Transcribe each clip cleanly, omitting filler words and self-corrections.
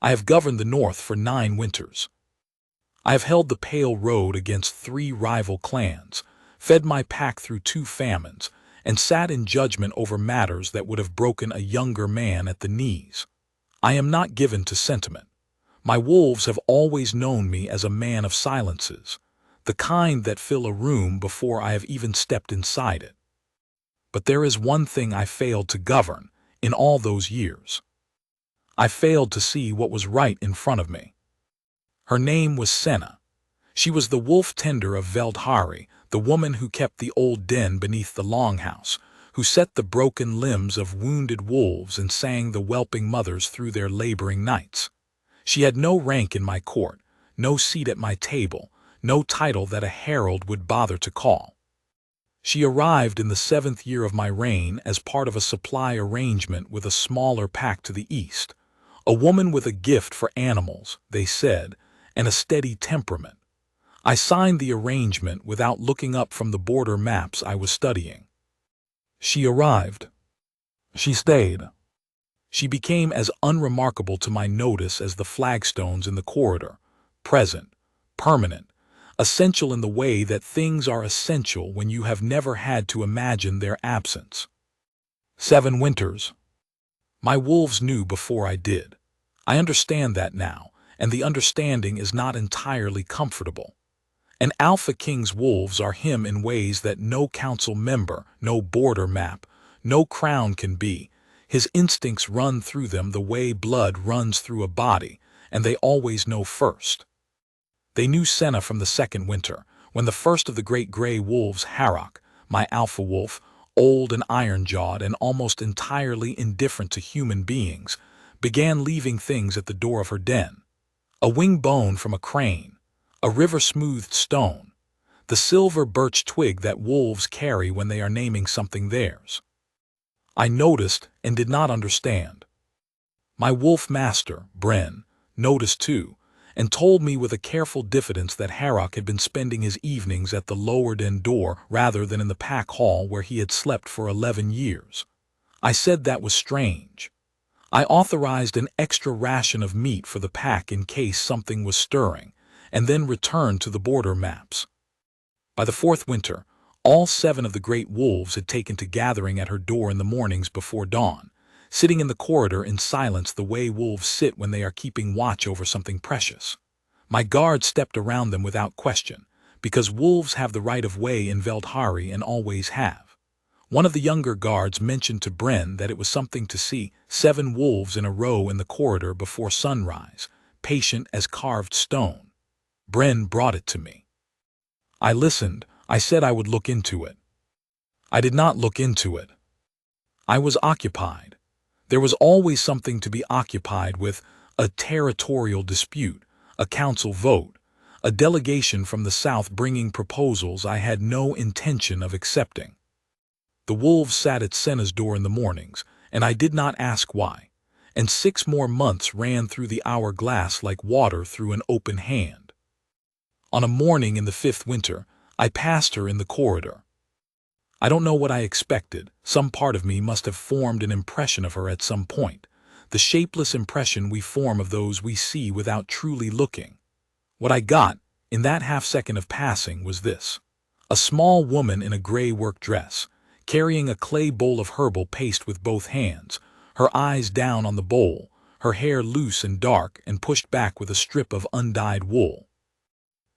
I have governed the North for 9 winters. I have held the Pale Road against 3 rival clans, fed my pack through 2 famines, and sat in judgment over matters that would have broken a younger man at the knees. I am not given to sentiment. My wolves have always known me as a man of silences, the kind that fill a room before I have even stepped inside it. But there is one thing I failed to govern in all those years. I failed to see what was right in front of me. Her name was Senna. She was the wolf tender of Veldhari, the woman who kept the old den beneath the longhouse, who set the broken limbs of wounded wolves and sang the whelping mothers through their laboring nights. She had no rank in my court, no seat at my table, no title that a herald would bother to call. She arrived in the 7th year of my reign as part of a supply arrangement with a smaller pack to the east. A woman with a gift for animals, they said, and a steady temperament. I signed the arrangement without looking up from the border maps I was studying. She arrived. She stayed. She became as unremarkable to my notice as the flagstones in the corridor, present, permanent, essential in the way that things are essential when you have never had to imagine their absence. 7 winters. My wolves knew before I did. I understand that now, and the understanding is not entirely comfortable. An Alpha King's wolves are him in ways that no council member, no border map, no crown can be. His instincts run through them the way blood runs through a body, and they always know first. They knew Senna from the 2nd winter, when the first of the great gray wolves, Harrock, my alpha wolf, old and iron-jawed and almost entirely indifferent to human beings, began leaving things at the door of her den. A wing bone from a crane, a river-smoothed stone, the silver birch twig that wolves carry when they are naming something theirs. I noticed and did not understand. My wolf master, Bren, noticed too, and told me with a careful diffidence that Harrock had been spending his evenings at the lower den door rather than in the pack hall where he had slept for 11 years. I said that was strange. I authorized an extra ration of meat for the pack in case something was stirring, and then returned to the border maps. By the 4th winter, all 7 of the great wolves had taken to gathering at her door in the mornings before dawn, sitting in the corridor in silence the way wolves sit when they are keeping watch over something precious. My guard stepped around them without question, because wolves have the right of way in Veldhari and always have. One of the younger guards mentioned to Bren that it was something to see 7 wolves in a row in the corridor before sunrise, patient as carved stone. Bren brought it to me. I listened. I said I would look into it. I did not look into it. I was occupied. There was always something to be occupied with: a territorial dispute, a council vote, a delegation from the south bringing proposals I had no intention of accepting. The wolves sat at Senna's door in the mornings, and I did not ask why, and 6 more months ran through the hourglass like water through an open hand. On a morning in the 5th winter, I passed her in the corridor. I don't know what I expected. Some part of me must have formed an impression of her at some point, the shapeless impression we form of those we see without truly looking. What I got, in that half-second of passing, was this: a small woman in a gray work dress, carrying a clay bowl of herbal paste with both hands, her eyes down on the bowl, her hair loose and dark and pushed back with a strip of undyed wool.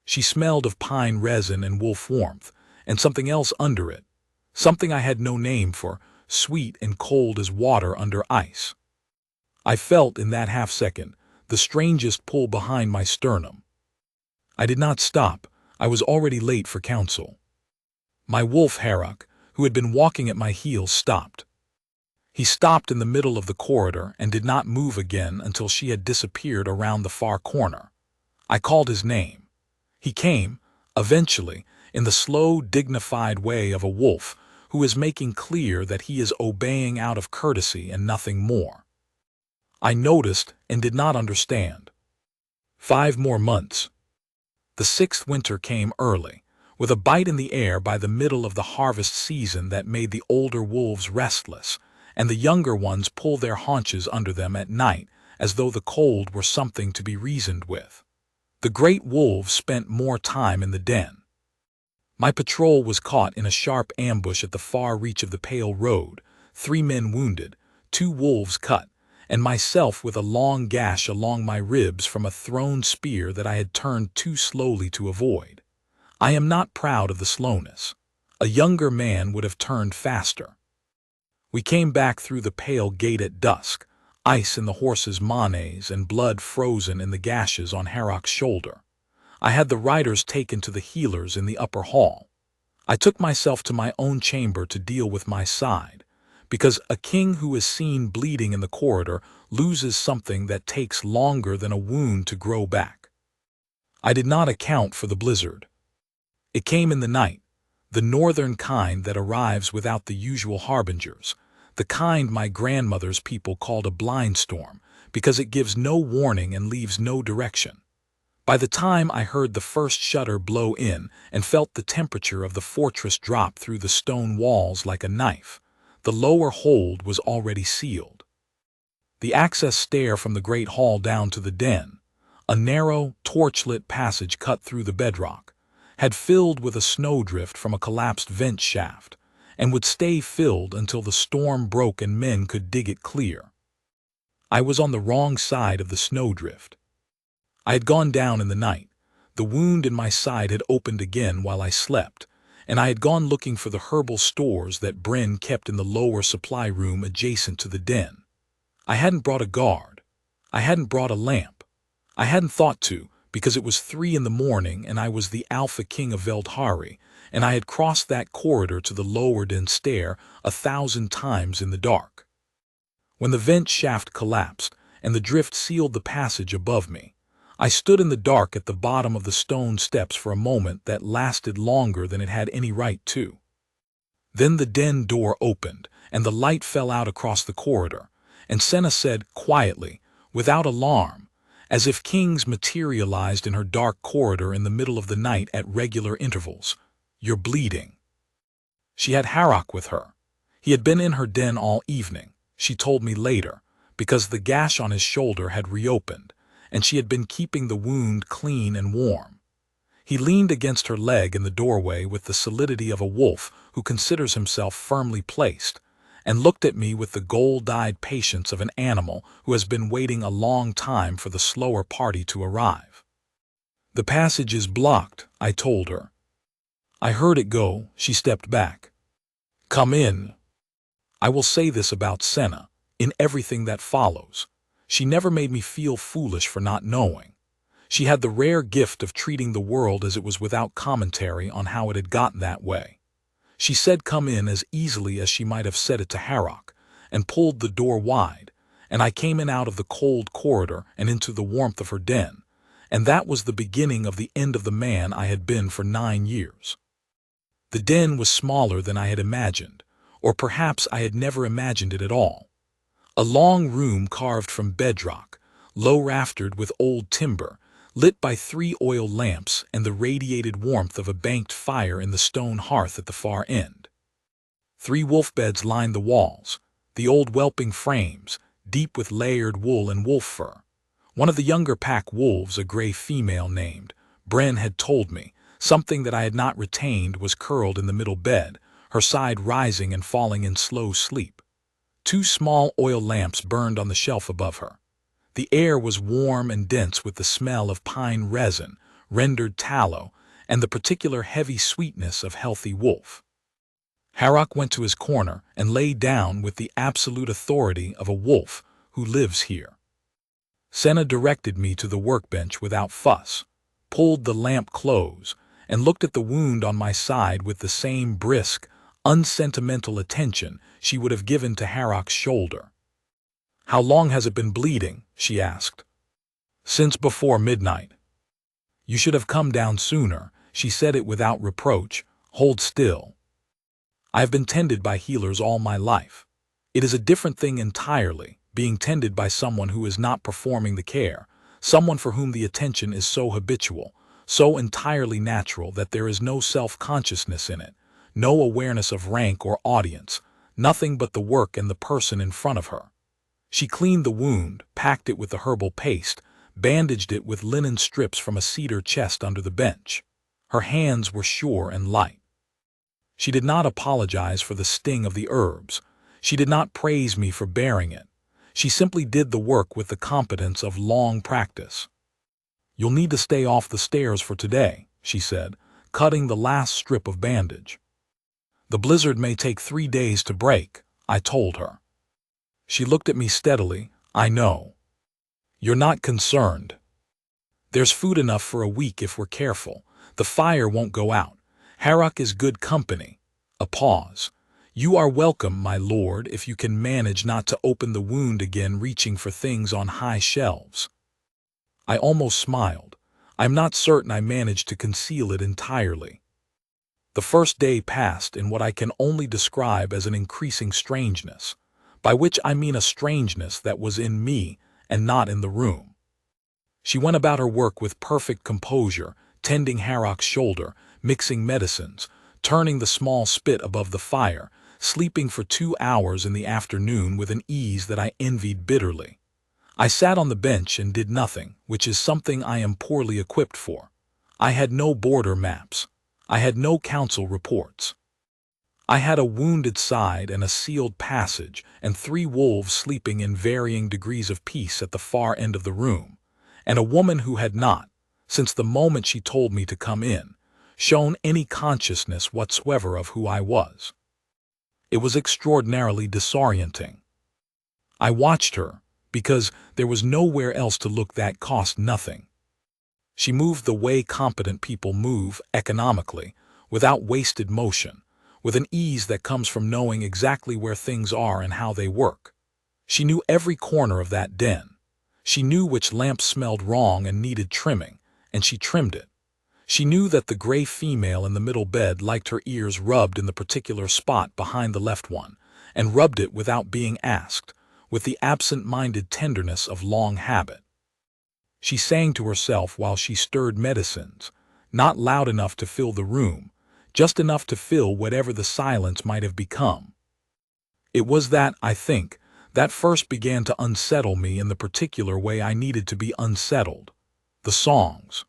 She smelled of pine resin and wolf warmth, and something else under it, something I had no name for, sweet and cold as water under ice. I felt in that half-second the strangest pull behind my sternum. I did not stop. I was already late for council. My wolf Harrock, who had been walking at my heels, stopped. He stopped in the middle of the corridor and did not move again until she had disappeared around the far corner. I called his name. He came, eventually, in the slow, dignified way of a wolf who is making clear that he is obeying out of courtesy and nothing more. I noticed and did not understand. 5 more months. The 6th winter came early, with a bite in the air by the middle of the harvest season that made the older wolves restless, and the younger ones pull their haunches under them at night as though the cold were something to be reasoned with. The great wolves spent more time in the den. My patrol was caught in a sharp ambush at the far reach of the Pale Road, 3 men wounded, 2 wolves cut, and myself with a long gash along my ribs from a thrown spear that I had turned too slowly to avoid. I am not proud of the slowness. A younger man would have turned faster. We came back through the Pale Gate at dusk, ice in the horses' manes and blood frozen in the gashes on Harrock's shoulder. I had the riders taken to the healers in the upper hall. I took myself to my own chamber to deal with my side, because a king who is seen bleeding in the corridor loses something that takes longer than a wound to grow back. I did not account for the blizzard. It came in the night, the northern kind that arrives without the usual harbingers, the kind my grandmother's people called a blind storm, because it gives no warning and leaves no direction. By the time I heard the first shutter blow in and felt the temperature of the fortress drop through the stone walls like a knife, the lower hold was already sealed. The access stair from the great hall down to the den, a narrow, torchlit passage cut through the bedrock, had filled with a snowdrift from a collapsed vent shaft, and would stay filled until the storm broke and men could dig it clear. I was on the wrong side of the snowdrift. I had gone down in the night. The wound in my side had opened again while I slept, and I had gone looking for the herbal stores that Bryn kept in the lower supply room adjacent to the den. I hadn't brought a guard. I hadn't brought a lamp. I hadn't thought to, because it was 3 in the morning and I was the Alpha King of Veldhari, and I had crossed that corridor to the lower den stair 1,000 times in the dark. When the vent shaft collapsed and the drift sealed the passage above me, I stood in the dark at the bottom of the stone steps for a moment that lasted longer than it had any right to. Then the den door opened, and the light fell out across the corridor, and Senna said quietly, without alarm, as if kings materialized in her dark corridor in the middle of the night at regular intervals, "You're bleeding." She had Harrock with her. He had been in her den all evening, she told me later, because the gash on his shoulder had reopened, and she had been keeping the wound clean and warm. He leaned against her leg in the doorway with the solidity of a wolf who considers himself firmly placed, and looked at me with the gold-eyed patience of an animal who has been waiting a long time for the slower party to arrive. "The passage is blocked," I told her. I heard it go. She stepped back. "Come in." I will say this about Senna, in everything that follows. She never made me feel foolish for not knowing. She had the rare gift of treating the world as it was without commentary on how it had gotten that way. She said come in as easily as she might have said it to Harrock, and pulled the door wide, and I came in out of the cold corridor and into the warmth of her den, and that was the beginning of the end of the man I had been for 9 years. The den was smaller than I had imagined, or perhaps I had never imagined it at all. A long room carved from bedrock, low-raftered with old timber, lit by 3 oil lamps and the radiated warmth of a banked fire in the stone hearth at the far end. 3 wolf beds lined the walls, the old whelping frames, deep with layered wool and wolf fur. One of the younger pack wolves, a gray female named Bryn, had told me, something that I had not retained, was curled in the middle bed, her side rising and falling in slow sleep. 2 small oil lamps burned on the shelf above her. The air was warm and dense with the smell of pine resin, rendered tallow, and the particular heavy sweetness of healthy wolf. Harrock went to his corner and lay down with the absolute authority of a wolf who lives here. Senna directed me to the workbench without fuss, pulled the lamp close, and looked at the wound on my side with the same brisk, unsentimental attention she would have given to Harrock's shoulder. "How long has it been bleeding?" she asked. "Since before midnight." "You should have come down sooner." She said it without reproach. "Hold still." I have been tended by healers all my life. It is a different thing entirely, being tended by someone who is not performing the care, someone for whom the attention is so habitual, so entirely natural that there is no self-consciousness in it, no awareness of rank or audience, nothing but the work and the person in front of her. She cleaned the wound, packed it with the herbal paste, bandaged it with linen strips from a cedar chest under the bench. Her hands were sure and light. She did not apologize for the sting of the herbs. She did not praise me for bearing it. She simply did the work with the competence of long practice. "You'll need to stay off the stairs for today," she said, cutting the last strip of bandage. "The blizzard may take 3 days to break," I told her. She looked at me steadily. "I know. You're not concerned. There's food enough for a week if we're careful. The fire won't go out. Harrock is good company." A pause. "You are welcome, my lord, if you can manage not to open the wound again reaching for things on high shelves." I almost smiled. I'm not certain I managed to conceal it entirely. The first day passed in what I can only describe as an increasing strangeness, by which I mean a strangeness that was in me and not in the room. She went about her work with perfect composure, tending Harrock's shoulder, mixing medicines, turning the small spit above the fire, sleeping for 2 hours in the afternoon with an ease that I envied bitterly. I sat on the bench and did nothing, which is something I am poorly equipped for. I had no border maps. I had no council reports. I had a wounded side and a sealed passage, and 3 wolves sleeping in varying degrees of peace at the far end of the room, and a woman who had not, since the moment she told me to come in, shown any consciousness whatsoever of who I was. It was extraordinarily disorienting. I watched her, because there was nowhere else to look that cost nothing. She moved the way competent people move, economically, without wasted motion, with an ease that comes from knowing exactly where things are and how they work. She knew every corner of that den. She knew which lamp smelled wrong and needed trimming, and she trimmed it. She knew that the gray female in the middle bed liked her ears rubbed in the particular spot behind the left one, and rubbed it without being asked, with the absent-minded tenderness of long habit. She sang to herself while she stirred medicines, not loud enough to fill the room, just enough to fill whatever the silence might have become. It was that, I think, that first began to unsettle me in the particular way I needed to be unsettled. The songs.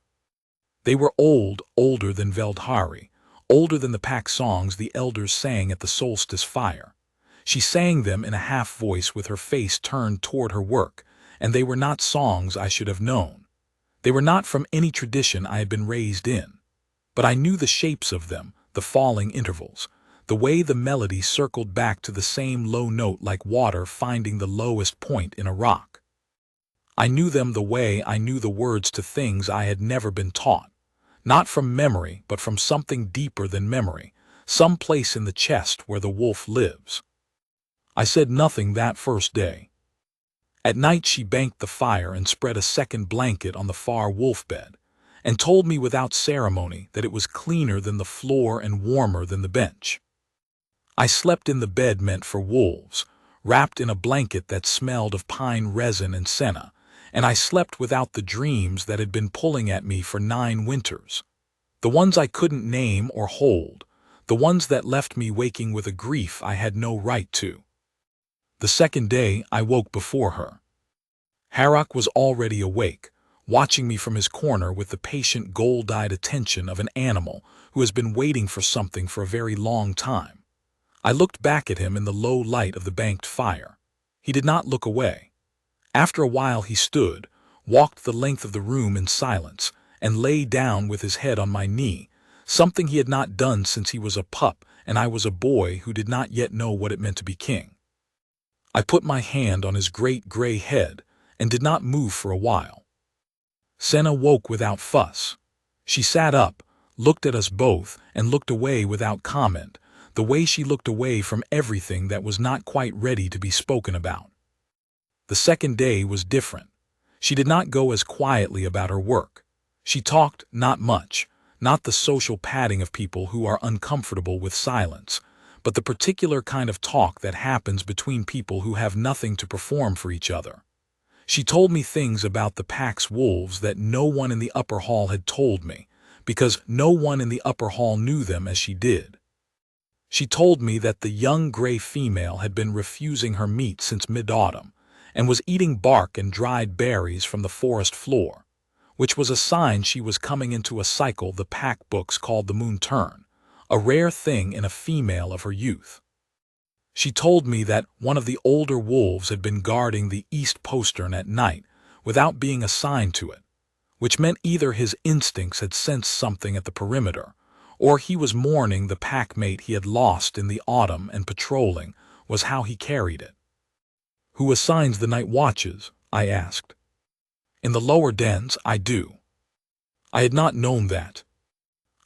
They were old, older than Veldhari, older than the pack songs the elders sang at the solstice fire. She sang them in a half voice with her face turned toward her work, and they were not songs I should have known. They were not from any tradition I had been raised in. But I knew the shapes of them, the falling intervals, the way the melody circled back to the same low note like water finding the lowest point in a rock. I knew them the way I knew the words to things I had never been taught, not from memory but from something deeper than memory, some place in the chest where the wolf lives. I said nothing that first day. At night she banked the fire and spread a second blanket on the far wolf bed, and told me without ceremony that it was cleaner than the floor and warmer than the bench. I slept in the bed meant for wolves, wrapped in a blanket that smelled of pine resin and senna, and I slept without the dreams that had been pulling at me for 9 winters. The ones I couldn't name or hold, the ones that left me waking with a grief I had no right to. The second day I woke before her. Harrock was already awake, watching me from his corner with the patient gold-eyed attention of an animal who has been waiting for something for a very long time. I looked back at him in the low light of the banked fire. He did not look away. After a while he stood, walked the length of the room in silence, and lay down with his head on my knee, something he had not done since he was a pup and I was a boy who did not yet know what it meant to be king. I put my hand on his great gray head and did not move for a while. Senna woke without fuss. She sat up, looked at us both, and looked away without comment, the way she looked away from everything that was not quite ready to be spoken about. The second day was different. She did not go as quietly about her work. She talked, not much, not the social padding of people who are uncomfortable with silence, but the particular kind of talk that happens between people who have nothing to perform for each other. She told me things about the pack's wolves that no one in the upper hall had told me, because no one in the upper hall knew them as she did. She told me that the young gray female had been refusing her meat since mid-autumn, and was eating bark and dried berries from the forest floor, which was a sign she was coming into a cycle the pack books called the moon turn, a rare thing in a female of her youth. She told me that one of the older wolves had been guarding the east postern at night without being assigned to it, which meant either his instincts had sensed something at the perimeter, or he was mourning the packmate he had lost in the autumn, and patrolling was how he carried it. "Who assigns the night watches?" I asked. "In the lower dens, I do." I had not known that.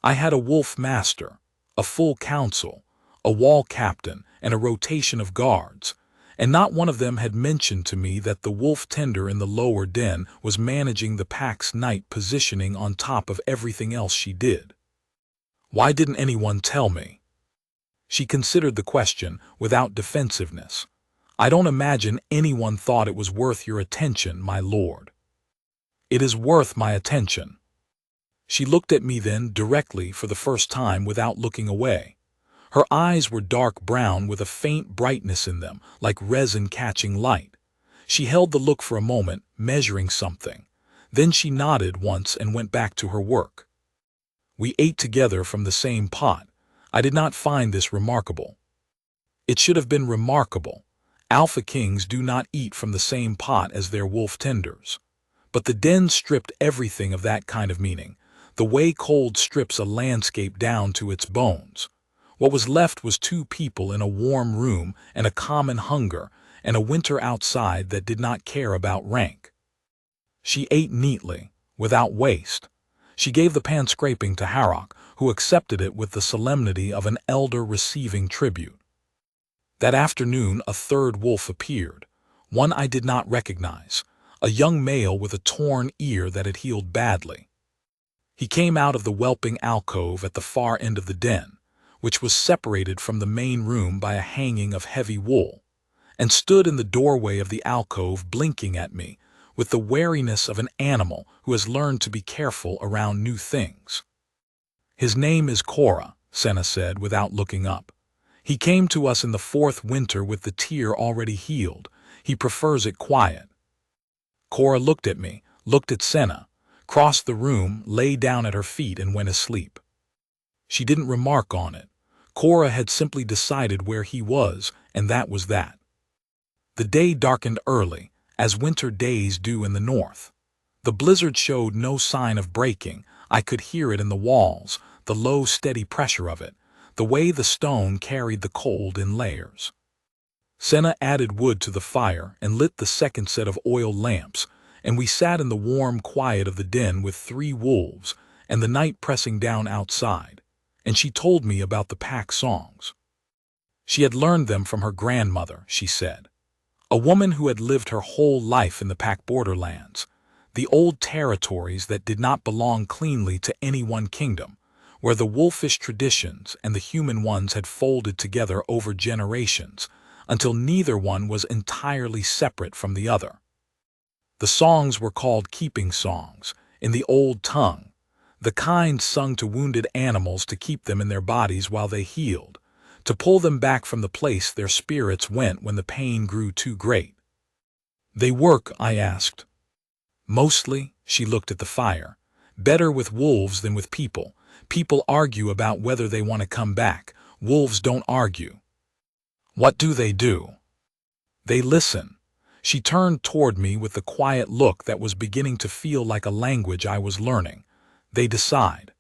I had a wolf master, a full council, a wall captain, and a rotation of guards, and not one of them had mentioned to me that the wolf tender in the lower den was managing the pack's night positioning on top of everything else she did. Why didn't anyone tell me? She considered the question without defensiveness. "I don't imagine anyone thought it was worth your attention, my lord." "It is worth my attention." She looked at me then directly for the first time without looking away. Her eyes were dark brown with a faint brightness in them, like resin catching light. She held the look for a moment, measuring something. Then she nodded once and went back to her work. We ate together from the same pot. I did not find this remarkable. It should have been remarkable. Alpha kings do not eat from the same pot as their wolf tenders. But the den stripped everything of that kind of meaning, the way cold strips a landscape down to its bones. What was left was two people in a warm room and a common hunger and a winter outside that did not care about rank. She ate neatly, without waste. She gave the pan scraping to Harrock, who accepted it with the solemnity of an elder receiving tribute. That afternoon a third wolf appeared, one I did not recognize, a young male with a torn ear that had healed badly. He came out of the whelping alcove at the far end of the den, which was separated from the main room by a hanging of heavy wool, and stood in the doorway of the alcove blinking at me with the wariness of an animal who has learned to be careful around new things. "His name is Cora," Senna said without looking up. "He came to us in the 4th winter with the tear already healed. He prefers it quiet." Cora looked at me, looked at Senna, crossed the room, lay down at her feet, and went asleep. She didn't remark on it. Cora had simply decided where he was, and that was that. The day darkened early, as winter days do in the north. The blizzard showed no sign of breaking. I could hear it in the walls, the low, steady pressure of it, the way the stone carried the cold in layers. Senna added wood to the fire and lit the second set of oil lamps, and we sat in the warm quiet of the den with 3 wolves and the night pressing down outside, and she told me about the pack songs. She had learned them from her grandmother, she said, a woman who had lived her whole life in the pack borderlands, the old territories that did not belong cleanly to any one kingdom, where the wolfish traditions and the human ones had folded together over generations until neither one was entirely separate from the other. The songs were called keeping songs, in the old tongue, the kind sung to wounded animals to keep them in their bodies while they healed, to pull them back from the place their spirits went when the pain grew too great. "They work?" I asked. "Mostly," she looked at the fire. "Better with wolves than with people. People argue about whether they want to come back. Wolves don't argue." "What do they do?" "They listen." She turned toward me with the quiet look that was beginning to feel like a language I was learning. "They decide."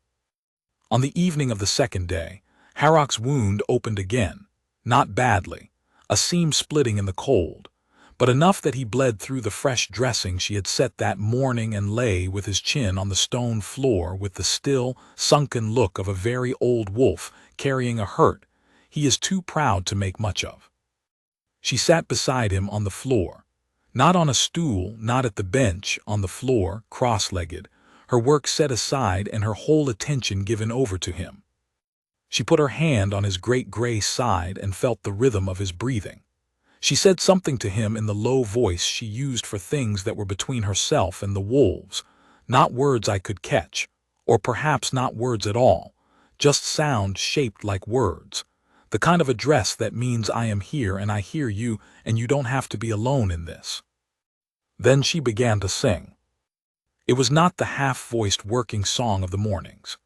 On the evening of the 2nd day, Harrock's wound opened again, not badly, a seam splitting in the cold, but enough that he bled through the fresh dressing she had set that morning and lay with his chin on the stone floor with the still, sunken look of a very old wolf carrying a hurt he is too proud to make much of. She sat beside him on the floor, not on a stool, not at the bench, on the floor, cross-legged, her work set aside and her whole attention given over to him. She put her hand on his great gray side and felt the rhythm of his breathing. She said something to him in the low voice she used for things that were between herself and the wolves, not words I could catch, or perhaps not words at all, just sound shaped like words, the kind of address that means I am here and I hear you and you don't have to be alone in this. Then she began to sing. It was not the half-voiced working song of the mornings.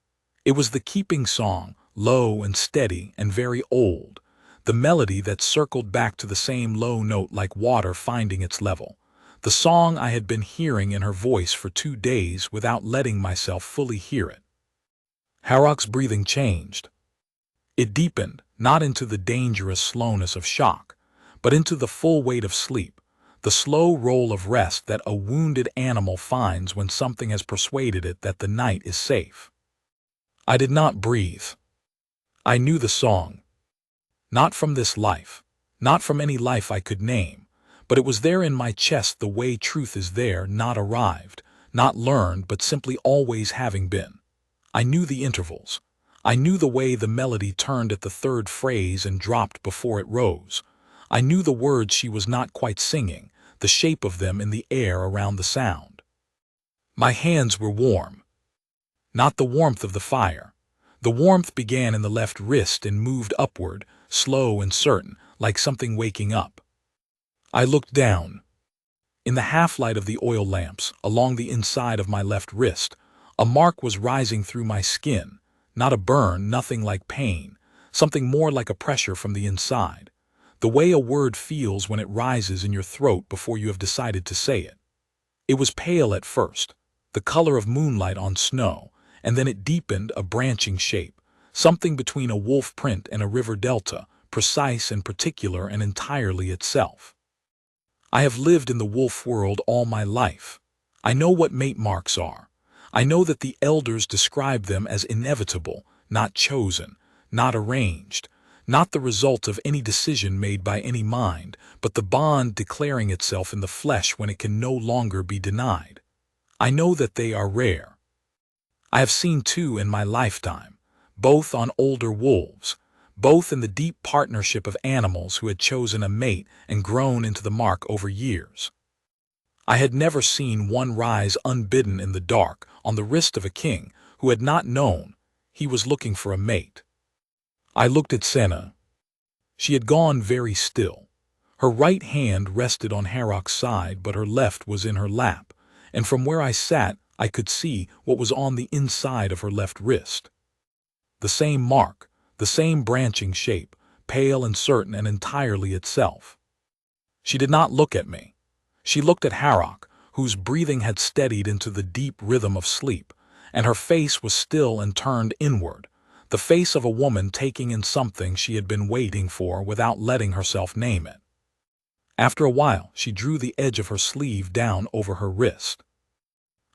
It was the keeping song, low and steady and very old, the melody that circled back to the same low note like water finding its level, the song I had been hearing in her voice for 2 days without letting myself fully hear it. Harrock's breathing changed. It deepened, not into the dangerous slowness of shock, but into the full weight of sleep, the slow roll of rest that a wounded animal finds when something has persuaded it that the night is safe. I did not breathe. I knew the song. Not from this life, not from any life I could name, but it was there in my chest the way truth is there, not arrived, not learned, but simply always having been. I knew the intervals. I knew the way the melody turned at the third phrase and dropped before it rose. I knew the words she was not quite singing, the shape of them in the air around the sound. My hands were warm. Not the warmth of the fire. The warmth began in the left wrist and moved upward, slow and certain, like something waking up. I looked down. In the half-light of the oil lamps, along the inside of my left wrist, a mark was rising through my skin, not a burn, nothing like pain, something more like a pressure from the inside, the way a word feels when it rises in your throat before you have decided to say it. It was pale at first, the color of moonlight on snow, and then it deepened, a branching shape, something between a wolf print and a river delta, precise and particular and entirely itself. I have lived in the wolf world all my life. I know what mate marks are. I know that the elders describe them as inevitable, not chosen, not arranged, not the result of any decision made by any mind, but the bond declaring itself in the flesh when it can no longer be denied. I know that they are rare. I have seen 2 in my lifetime, both on older wolves, both in the deep partnership of animals who had chosen a mate and grown into the mark over years. I had never seen one rise unbidden in the dark on the wrist of a king who had not known he was looking for a mate. I looked at Senna. She had gone very still. Her right hand rested on Harrock's side, but her left was in her lap, and from where I sat I could see what was on the inside of her left wrist. The same mark, the same branching shape, pale and certain and entirely itself. She did not look at me. She looked at Harrock, whose breathing had steadied into the deep rhythm of sleep, and her face was still and turned inward, the face of a woman taking in something she had been waiting for without letting herself name it. After a while, she drew the edge of her sleeve down over her wrist.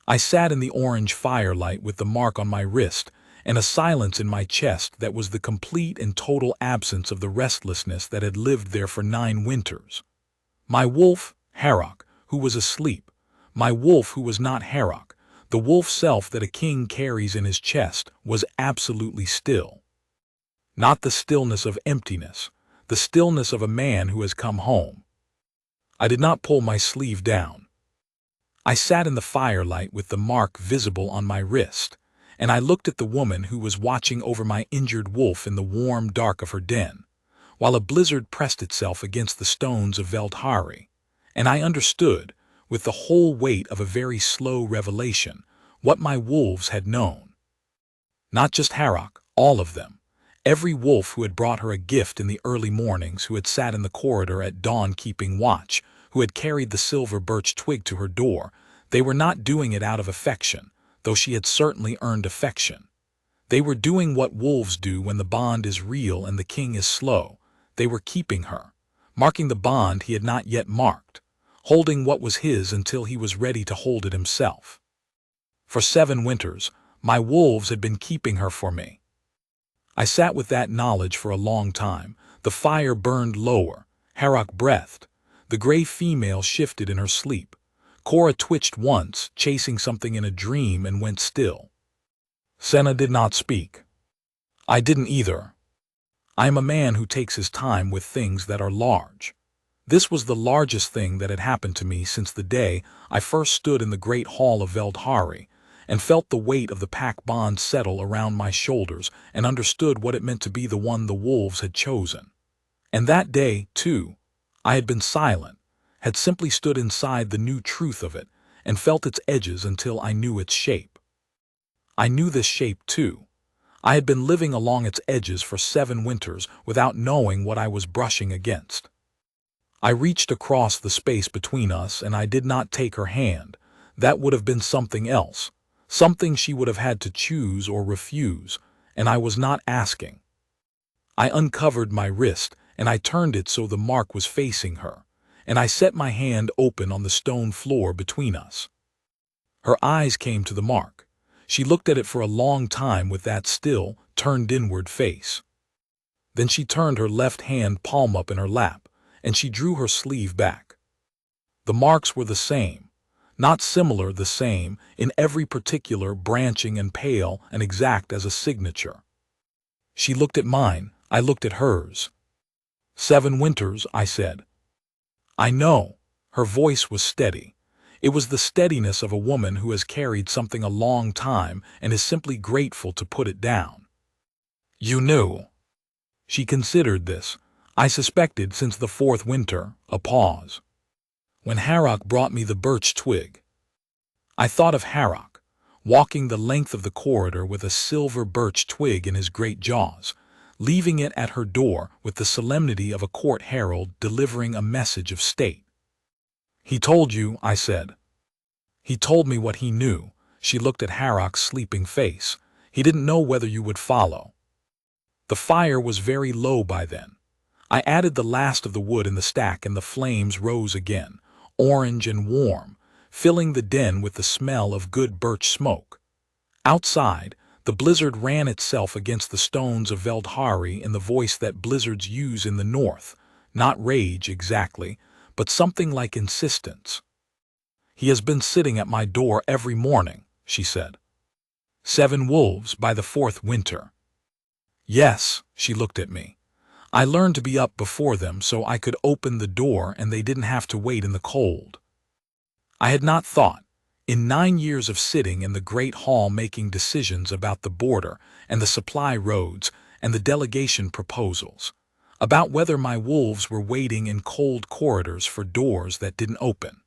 I sat in the orange firelight with the mark on my wrist and a silence in my chest that was the complete and total absence of the restlessness that had lived there for 9 winters. My wolf, Harrock, who was asleep, my wolf who was not Harrock, the wolf self that a king carries in his chest, was absolutely still. Not the stillness of emptiness, the stillness of a man who has come home. I did not pull my sleeve down. I sat in the firelight with the mark visible on my wrist, and I looked at the woman who was watching over my injured wolf in the warm dark of her den, while a blizzard pressed itself against the stones of Veldhari, and I understood, with the whole weight of a very slow revelation, what my wolves had known. Not just Harrock, all of them. Every wolf who had brought her a gift in the early mornings, who had sat in the corridor at dawn keeping watch, who had carried the silver birch twig to her door, they were not doing it out of affection, though she had certainly earned affection. They were doing what wolves do when the bond is real and the king is slow. They were keeping her, marking the bond he had not yet marked, holding what was his until he was ready to hold it himself. For 7 winters, my wolves had been keeping her for me. I sat with that knowledge for a long time. The fire burned lower. Harrock breathed. The gray female shifted in her sleep. Cora twitched once, chasing something in a dream, and went still. Senna did not speak. I didn't either. I am a man who takes his time with things that are large. This was the largest thing that had happened to me since the day I first stood in the great hall of Veldhari and felt the weight of the pack bond settle around my shoulders and understood what it meant to be the one the wolves had chosen. And that day, too, I had been silent, had simply stood inside the new truth of it and felt its edges until I knew its shape. I knew this shape too. I had been living along its edges for 7 winters without knowing what I was brushing against. I reached across the space between us and I did not take her hand. That would have been something else, something she would have had to choose or refuse, and I was not asking. I uncovered my wrist and I turned it so the mark was facing her, and I set my hand open on the stone floor between us. Her eyes came to the mark. She looked at it for a long time with that still, turned inward face. Then she turned her left hand palm up in her lap, and she drew her sleeve back. The marks were the same, not similar, the same, in every particular, branching and pale and exact as a signature. She looked at mine, I looked at hers. 7 winters, I said. I know. Her voice was steady. It was the steadiness of a woman who has carried something a long time and is simply grateful to put it down. You knew. She considered this. I suspected since the 4th winter, a pause. When Harrock brought me the birch twig. I thought of Harrock, walking the length of the corridor with a silver birch twig in his great jaws, leaving it at her door with the solemnity of a court herald delivering a message of state. He told you, I said. He told me what he knew. She looked at Harrock's sleeping face. He didn't know whether you would follow. The fire was very low by then. I added the last of the wood in the stack and the flames rose again, orange and warm, filling the den with the smell of good birch smoke. Outside, the blizzard ran itself against the stones of Veldhari in the voice that blizzards use in the north, not rage exactly, but something like insistence. He has been sitting at my door every morning, she said. 7 wolves by the 4th winter. Yes, she looked at me. I learned to be up before them so I could open the door and they didn't have to wait in the cold. I had not thought, in 9 years of sitting in the great hall making decisions about the border and the supply roads and the delegation proposals, about whether my wolves were waiting in cold corridors for doors that didn't open.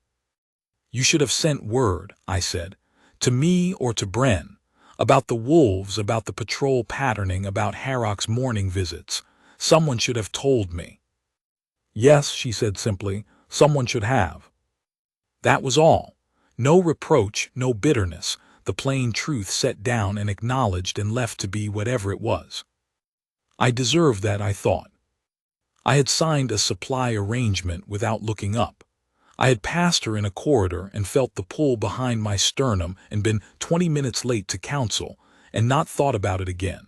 You should have sent word, I said, to me or to Bren, about the wolves, about the patrol patterning, about Harrock's morning visits. Someone should have told me. Yes, she said simply, someone should have. That was all. No reproach, no bitterness, the plain truth set down and acknowledged and left to be whatever it was. I deserved that, I thought. I had signed a supply arrangement without looking up. I had passed her in a corridor and felt the pull behind my sternum and been 20 minutes late to council and not thought about it again.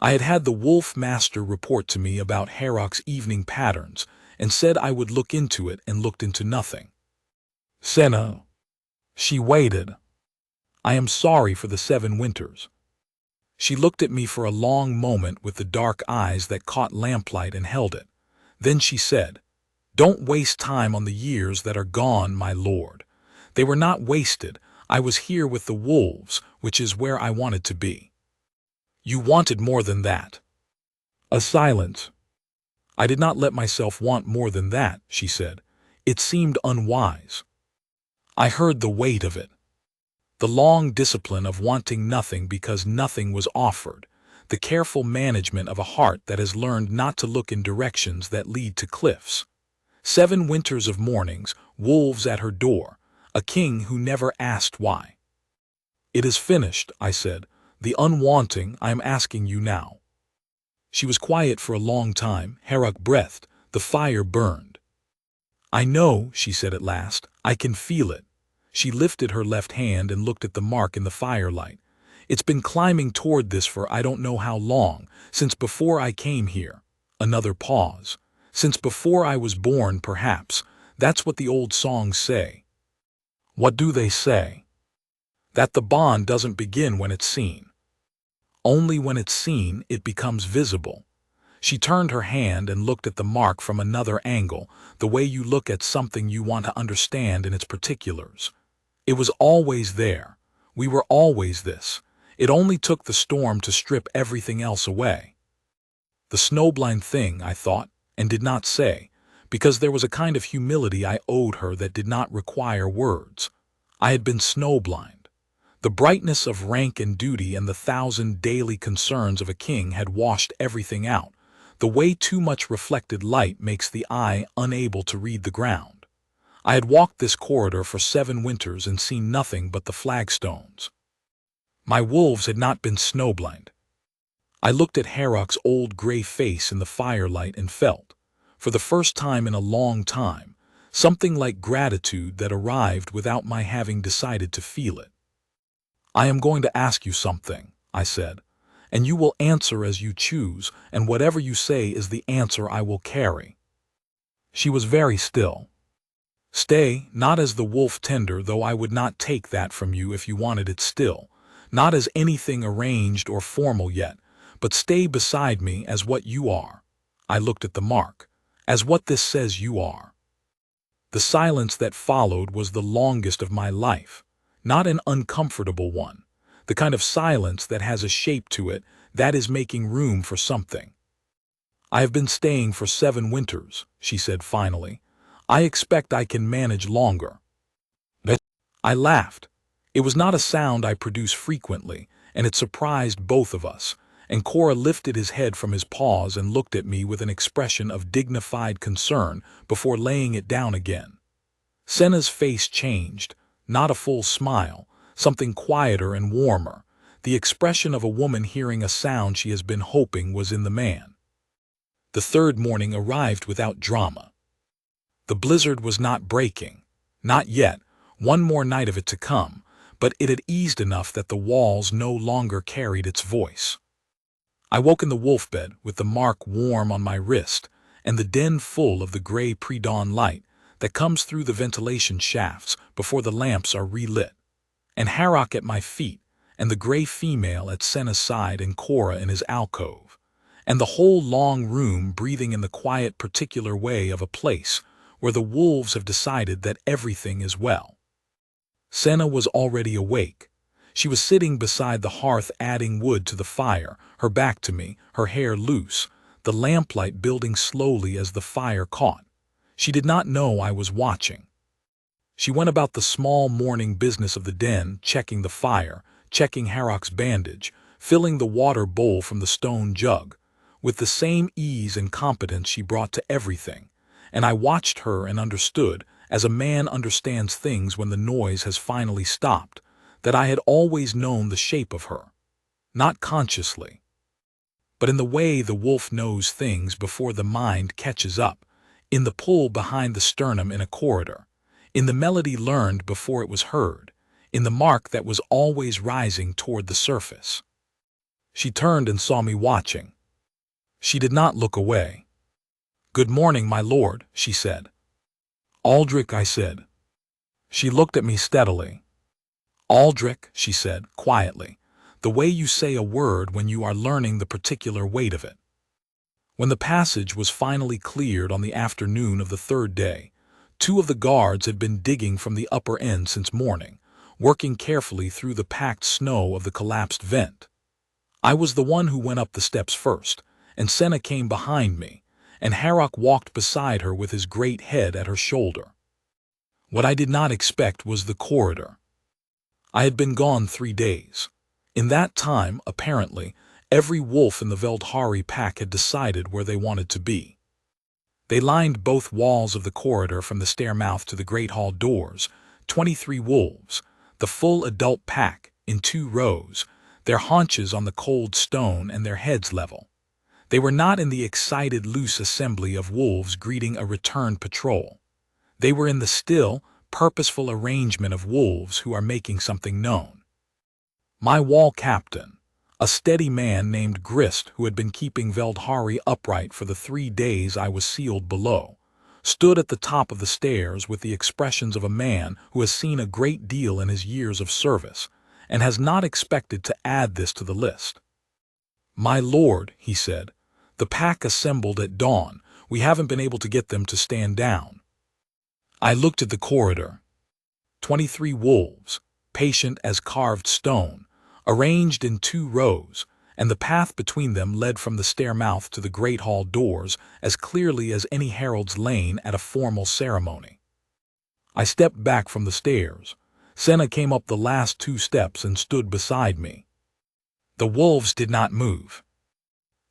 I had had the wolf master report to me about Harrock's evening patterns and said I would look into it and looked into nothing. Senna. She waited. I am sorry for the 7 winters. She looked at me for a long moment with the dark eyes that caught lamplight and held it. Then she said, Don't waste time on the years that are gone, my lord. They were not wasted. I was here with the wolves, which is where I wanted to be. You wanted more than that. A silence. I did not let myself want more than that, she said. It seemed unwise. I heard the weight of it. The long discipline of wanting nothing because nothing was offered. The careful management of a heart that has learned not to look in directions that lead to cliffs. 7 winters of mornings, wolves at her door, a king who never asked why. It is finished, I said. The unwanting I am asking you now. She was quiet for a long time. Harrock breathed. The fire burned. I know, she said at last. I can feel it. She lifted her left hand and looked at the mark in the firelight. It's been climbing toward this for I don't know how long, since before I came here. Another pause. Since before I was born, perhaps. That's what the old songs say. What do they say? That the bond doesn't begin when it's seen. Only when it's seen, it becomes visible. She turned her hand and looked at the mark from another angle, the way you look at something you want to understand in its particulars. It was always there. We were always this. It only took the storm to strip everything else away. The snowblind thing, I thought, and did not say. because there was a kind of humility I owed her that did not require words. I had been snowblind. The brightness of rank and duty and the thousand daily concerns of a king had washed everything out, the way too much reflected light makes the eye unable to read the ground. I had walked this corridor for 7 winters and seen nothing but the flagstones. My wolves had not been snowblind. I looked at Harrock's old gray face in the firelight and felt, for the first time in a long time, something like gratitude that arrived without my having decided to feel it. "I am going to ask you something," I said, "and you will answer as you choose, and whatever you say is the answer I will carry." She was very still. "Stay, not as the wolf tender, though I would not take that from you if you wanted it still, not as anything arranged or formal yet, but stay beside me as what you are." I looked at the mark. "As what this says you are." The silence that followed was the longest of my life, not an uncomfortable one, the kind of silence that has a shape to it that is making room for something. "I have been staying for 7 winters," she said finally. "I expect I can manage longer." I laughed. It was not a sound I produce frequently, and it surprised both of us, and Cora lifted his head from his paws and looked at me with an expression of dignified concern before laying it down again. Senna's face changed, not a full smile, something quieter and warmer. The expression of a woman hearing a sound she has been hoping was in the man. The 3rd morning arrived without drama. The blizzard was not breaking, not yet, one more night of it to come, but it had eased enough that the walls no longer carried its voice. I woke in the wolf bed with the mark warm on my wrist and the den full of the gray pre-dawn light that comes through the ventilation shafts before the lamps are relit, and Harrock at my feet, and the gray female at Senna's side and Cora in his alcove, and the whole long room breathing in the quiet particular way of a place where the wolves have decided that everything is well. Senna was already awake. She was sitting beside the hearth adding wood to the fire, her back to me, her hair loose, the lamplight building slowly as the fire caught. She did not know I was watching. She went about the small morning business of the den, checking the fire, checking Harrock's bandage, filling the water bowl from the stone jug, with the same ease and competence she brought to everything, and I watched her and understood, as a man understands things when the noise has finally stopped, that I had always known the shape of her, not consciously, but in the way the wolf knows things before the mind catches up, in the pull behind the sternum in a corridor, in the melody learned before it was heard, in the mark that was always rising toward the surface. She turned and saw me watching. She did not look away. "Good morning, my lord," she said. "Aldrich," I said. She looked at me steadily. "Aldrich," she said, quietly, "the way you say a word when you are learning the particular weight of it." When the passage was finally cleared on the afternoon of the 3rd day, 2 of the guards had been digging from the upper end since morning, working carefully through the packed snow of the collapsed vent. I was the one who went up the steps first, and Senna came behind me, and Harrock walked beside her with his great head at her shoulder. What I did not expect was the corridor. I had been gone 3 days. In that time, apparently, every wolf in the Veldhari pack had decided where they wanted to be. They lined both walls of the corridor from the stair-mouth to the great hall doors, 23 wolves, the full adult pack, in 2 rows, their haunches on the cold stone and their heads level. They were not in the excited, loose assembly of wolves greeting a return patrol. They were in the still, purposeful arrangement of wolves who are making something known. My wall captain, a steady man named Grist who had been keeping Veldhari upright for the 3 days I was sealed below, stood at the top of the stairs with the expressions of a man who has seen a great deal in his years of service and has not expected to add this to the list. "My lord," he said, "the pack assembled at dawn. We haven't been able to get them to stand down." I looked at the corridor. 23 wolves, patient as carved stone, arranged in 2 rows, and the path between them led from the stair-mouth to the great hall doors as clearly as any herald's lane at a formal ceremony. I stepped back from the stairs. Senna came up the last 2 steps and stood beside me. The wolves did not move.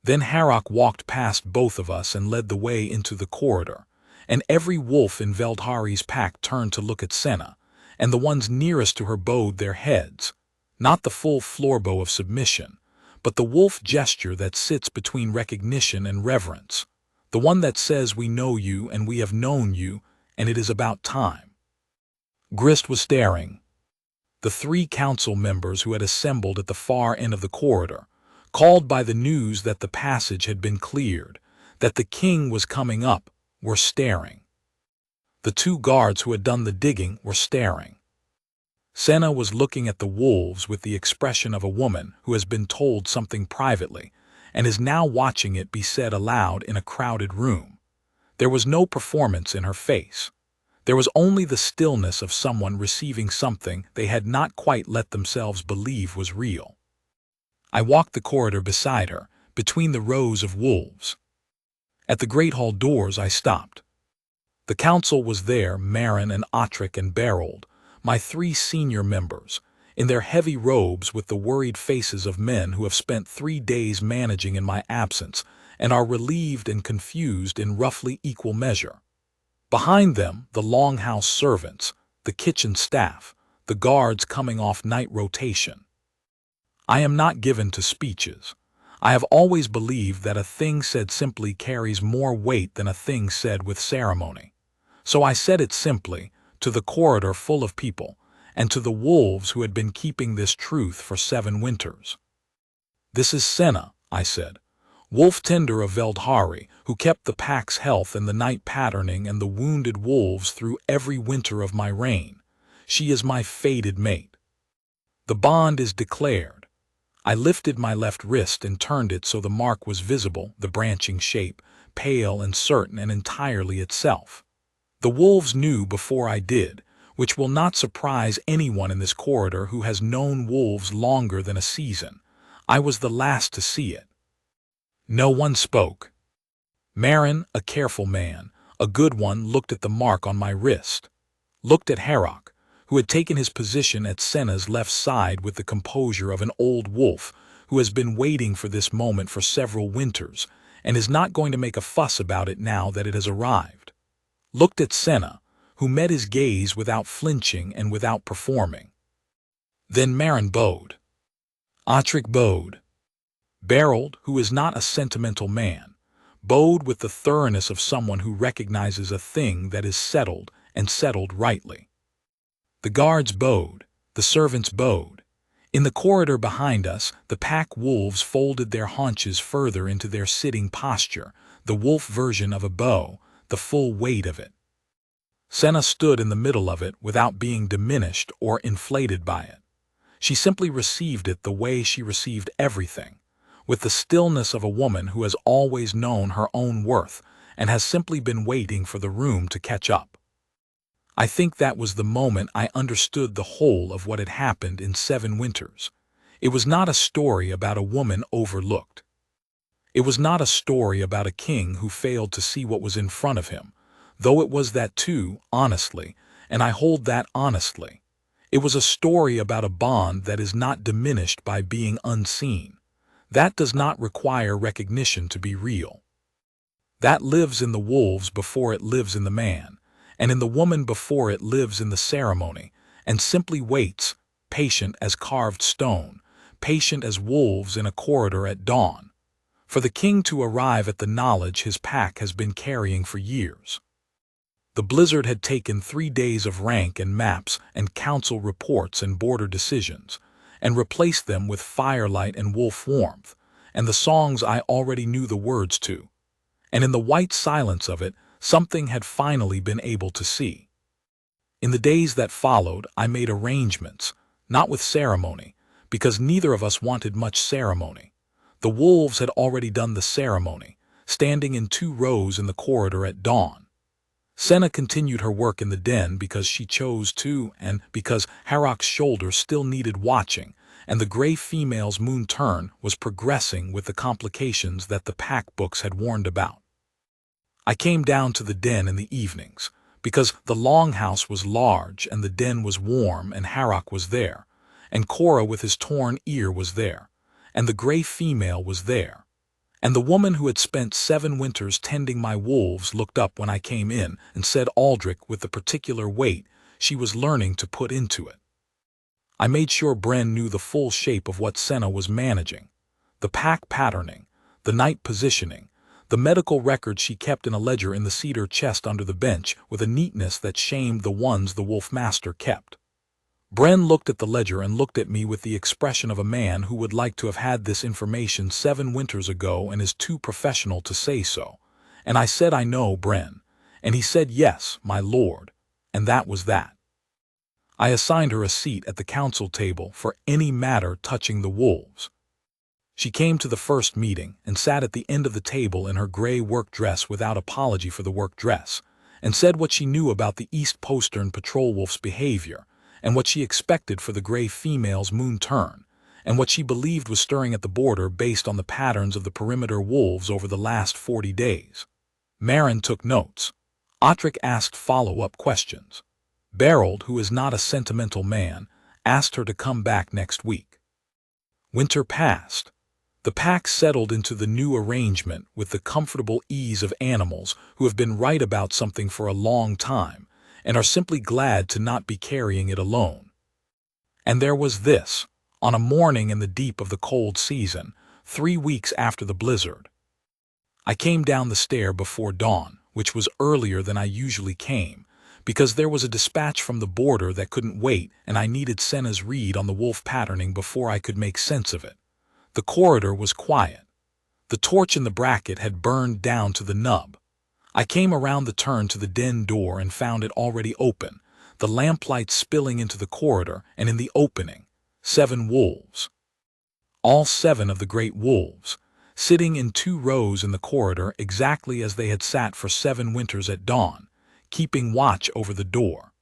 Then Harrock walked past both of us and led the way into the corridor, and every wolf in Veldhari's pack turned to look at Senna, and the ones nearest to her bowed their heads, not the full floor bow of submission, but the wolf gesture that sits between recognition and reverence, the one that says we know you and we have known you, and it is about time. Grist was staring. The 3 council members who had assembled at the far end of the corridor, called by the news that the passage had been cleared, that the king was coming up, were staring. The 2 guards who had done the digging were staring. Senna was looking at the wolves with the expression of a woman who has been told something privately and is now watching it be said aloud in a crowded room. There was no performance in her face. There was only the stillness of someone receiving something they had not quite let themselves believe was real. I walked the corridor beside her, between the rows of wolves. At the great hall doors I stopped. The council was there, Marin and Otric and Berold, my 3 senior members, in their heavy robes with the worried faces of men who have spent 3 days managing in my absence and are relieved and confused in roughly equal measure. Behind them, the longhouse servants, the kitchen staff, the guards coming off night rotation. I am not given to speeches. I have always believed that a thing said simply carries more weight than a thing said with ceremony. So I said it simply, to the corridor full of people, and to the wolves who had been keeping this truth for 7 winters. This is Senna, I said, wolf tender of Veldhari, who kept the pack's health and the night patterning and the wounded wolves through every winter of my reign. She is my fated mate. The bond is declared. I lifted my left wrist and turned it so the mark was visible, the branching shape, pale and certain and entirely itself. The wolves knew before I did, which will not surprise anyone in this corridor who has known wolves longer than a season. I was the last to see it. No one spoke. Marin, a careful man, a good one, looked at the mark on my wrist, looked at Harrock, who had taken his position at Senna's left side with the composure of an old wolf who has been waiting for this moment for several winters and is not going to make a fuss about it now that it has arrived. Looked at Senna, who met his gaze without flinching and without performing. Then Marin bowed. Otric bowed. Berold, who is not a sentimental man, bowed with the thoroughness of someone who recognizes a thing that is settled and settled rightly. The guards bowed, the servants bowed. In the corridor behind us, the pack wolves folded their haunches further into their sitting posture, the wolf version of a bow, the full weight of it. Senna stood in the middle of it without being diminished or inflated by it. She simply received it the way she received everything, with the stillness of a woman who has always known her own worth and has simply been waiting for the room to catch up. I think that was the moment I understood the whole of what had happened in 7 winters. It was not a story about a woman overlooked. It was not a story about a king who failed to see what was in front of him, though it was that too, honestly, and I hold that honestly. It was a story about a bond that is not diminished by being unseen. That does not require recognition to be real. That lives in the wolves before it lives in the man, and in the woman before it lives in the ceremony, and simply waits, patient as carved stone, patient as wolves in a corridor at dawn, for the king to arrive at the knowledge his pack has been carrying for years. The blizzard had taken 3 days of rank and maps and council reports and border decisions, and replaced them with firelight and wolf warmth, and the songs I already knew the words to. And in the white silence of it, something had finally been able to see. In the days that followed, I made arrangements, not with ceremony, because neither of us wanted much ceremony. The wolves had already done the ceremony, standing in 2 rows in the corridor at dawn. Senna continued her work in the den because she chose to and because Harrock's shoulder still needed watching, and the gray female's moon turn was progressing with the complications that the pack books had warned about. I came down to the den in the evenings, because the longhouse was large and the den was warm and Harrock was there, and Cora with his torn ear was there, and the gray female was there, and the woman who had spent 7 winters tending my wolves looked up when I came in and said Aldrich with the particular weight she was learning to put into it. I made sure Bren knew the full shape of what Senna was managing, the pack patterning, the night positioning, the medical records she kept in a ledger in the cedar chest under the bench with a neatness that shamed the ones the Wolf Master kept. Bren looked at the ledger and looked at me with the expression of a man who would like to have had this information 7 winters ago and is too professional to say so. And I said, "I know, Bren." And he said, "Yes, my lord." And that was that. I assigned her a seat at the council table for any matter touching the wolves. She came to the first meeting and sat at the end of the table in her gray work dress without apology for the work dress, and said what she knew about the East Postern patrol wolf's behavior, and what she expected for the gray female's moon turn, and what she believed was stirring at the border based on the patterns of the perimeter wolves over the last 40 days. Marin took notes. Ottrick asked follow-up questions. Berold, who is not a sentimental man, asked her to come back next week. Winter passed. The pack settled into the new arrangement with the comfortable ease of animals who have been right about something for a long time and are simply glad to not be carrying it alone. And there was this, on a morning in the deep of the cold season, 3 weeks after the blizzard. I came down the stair before dawn, which was earlier than I usually came, because there was a dispatch from the border that couldn't wait and I needed Senna's read on the wolf patterning before I could make sense of it. The corridor was quiet. The torch in the bracket had burned down to the nub. I came around the turn to the den door and found it already open, the lamplight spilling into the corridor, and in the opening, 7 wolves. All 7 of the great wolves, sitting in 2 rows in the corridor exactly as they had sat for 7 winters at dawn, keeping watch over the door.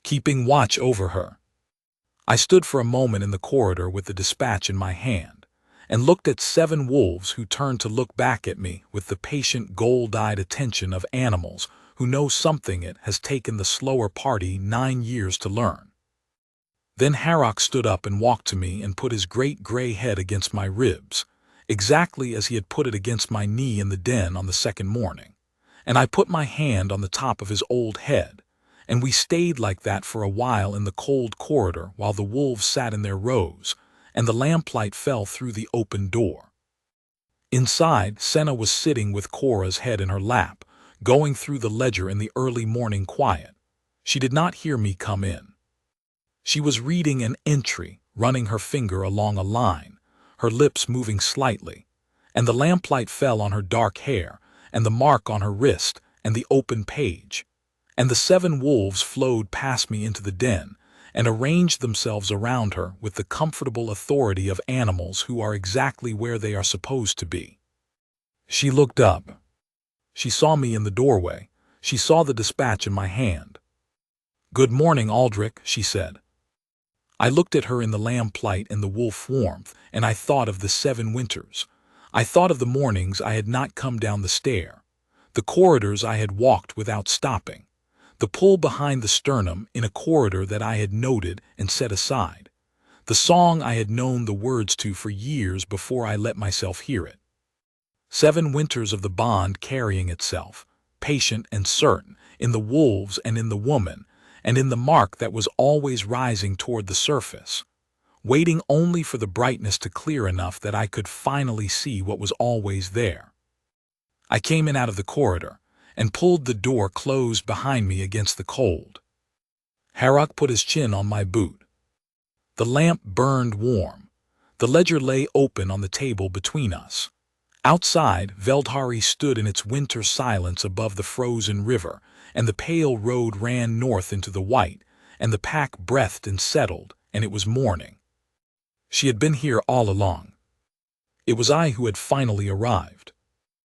Keeping watch over her. I stood for a moment in the corridor with the dispatch in my hand, and looked at 7 wolves who turned to look back at me with the patient gold-eyed attention of animals who know something it has taken the slower party 9 years to learn. Then Harrock stood up and walked to me and put his great gray head against my ribs, exactly as he had put it against my knee in the den on the second morning, and I put my hand on the top of his old head, and we stayed like that for a while in the cold corridor while the wolves sat in their rows, and the lamplight fell through the open door. Inside, Senna was sitting with Cora's head in her lap, going through the ledger in the early morning quiet. She did not hear me come in. She was reading an entry, running her finger along a line, her lips moving slightly, and the lamplight fell on her dark hair, and the mark on her wrist, and the open page, and the 7 wolves flowed past me into the den, and arranged themselves around her with the comfortable authority of animals who are exactly where they are supposed to be. She looked up. She saw me in the doorway. She saw the dispatch in my hand. "Good morning, Aldrich," she said. I looked at her in the lamplight and the wolf warmth, and I thought of the 7 winters. I thought of the mornings I had not come down the stair, the corridors I had walked without stopping, the pull behind the sternum in a corridor that I had noted and set aside, the song I had known the words to for years before I let myself hear it. 7 winters of the bond carrying itself, patient and certain, in the wolves and in the woman, and in the mark that was always rising toward the surface, waiting only for the brightness to clear enough that I could finally see what was always there. I came in out of the corridor, and pulled the door closed behind me against the cold. Harrock put his chin on my boot. The lamp burned warm. The ledger lay open on the table between us. Outside, Veldhari stood in its winter silence above the frozen river, and the pale road ran north into the white, and the pack breathed and settled, and it was morning. She had been here all along. It was I who had finally arrived.